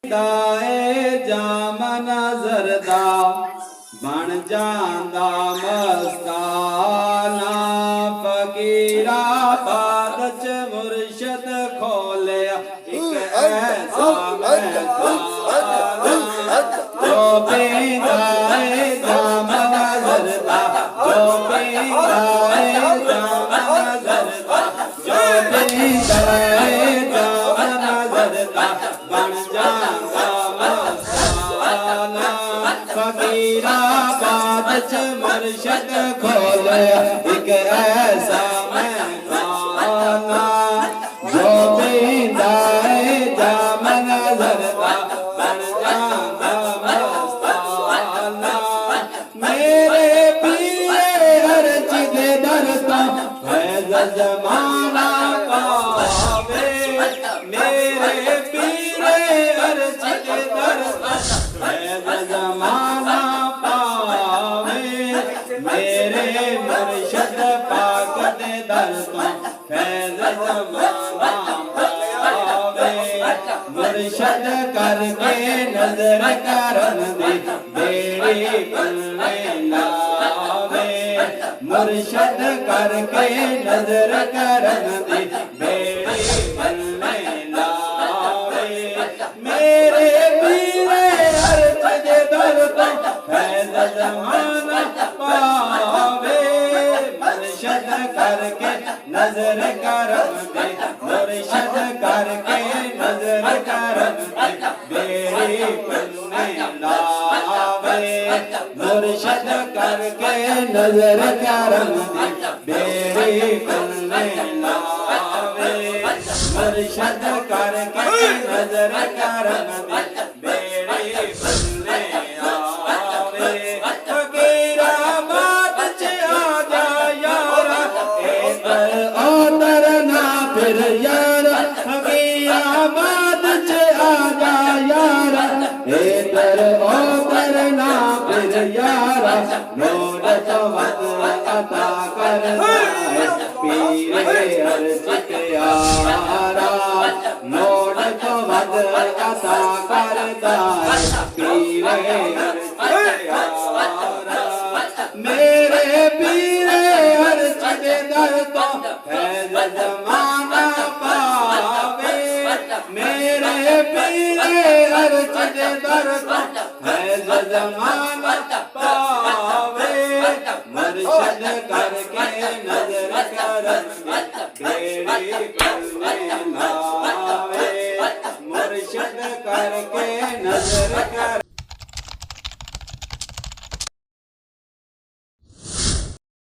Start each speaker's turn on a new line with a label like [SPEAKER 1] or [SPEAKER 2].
[SPEAKER 1] दाए जामन जरदा बन जांदा मस्ताना फकीरा बाद च मुर्शद खोलिया एक ऐसा महताना जो पींदाए जामन जरदा जो पींदाए जामन जरदा जो पींदाए जामन जरदा बन जांदा मस्ताना फकीरा बाद च मुर्शद खोलिया एक ऐसा महताना जो पींदाए जामन जरदा बन जांदा मस्ताना मेरे पीरे हर चीज दरता फैज़ ज़माना पावे मेरे पीरे हर चीज दरता फैज़ ज़माना पावे मेरे मुर्शद पाक दे दरता फैज़ ज़माना पावे मुर्शद करके नजर करन दी बेड़ी पल्ले लावे मुर्शद करके नजर करन दी बेड़ी पल्ले लावे मेरे पीरे हर चीज दरता फैज़ ज़माना पावे मुर्शद करके नजर करन दे मुर्शद करके नजर करन दे बेड़ी पल्ले लावे मुर्शद करके नजर करन दे बेड़ी पल्ले लावे मुर्शद करके नजर करन दे बेड़ी पल्ले आवे फकीरा बात च आ जा यारा इधर उधर ना फिर यारा फकीरा बात च आ जा यारा इधर उधर ना फिर यारा नूर तवद अता कर पीरे अर्ज के यारा नूर तवद अता करदा पीरे अर्ज के यारा मेरे पीरे अर्ज दे दर तो फैज़ ज़माना पावे मेरे पीरे अर्ज दे दर तो फैज़ ज़माना पावे मुर्शद करके नजर करन बेड़ी पल्ले लावे मुर्शद करके नजर कर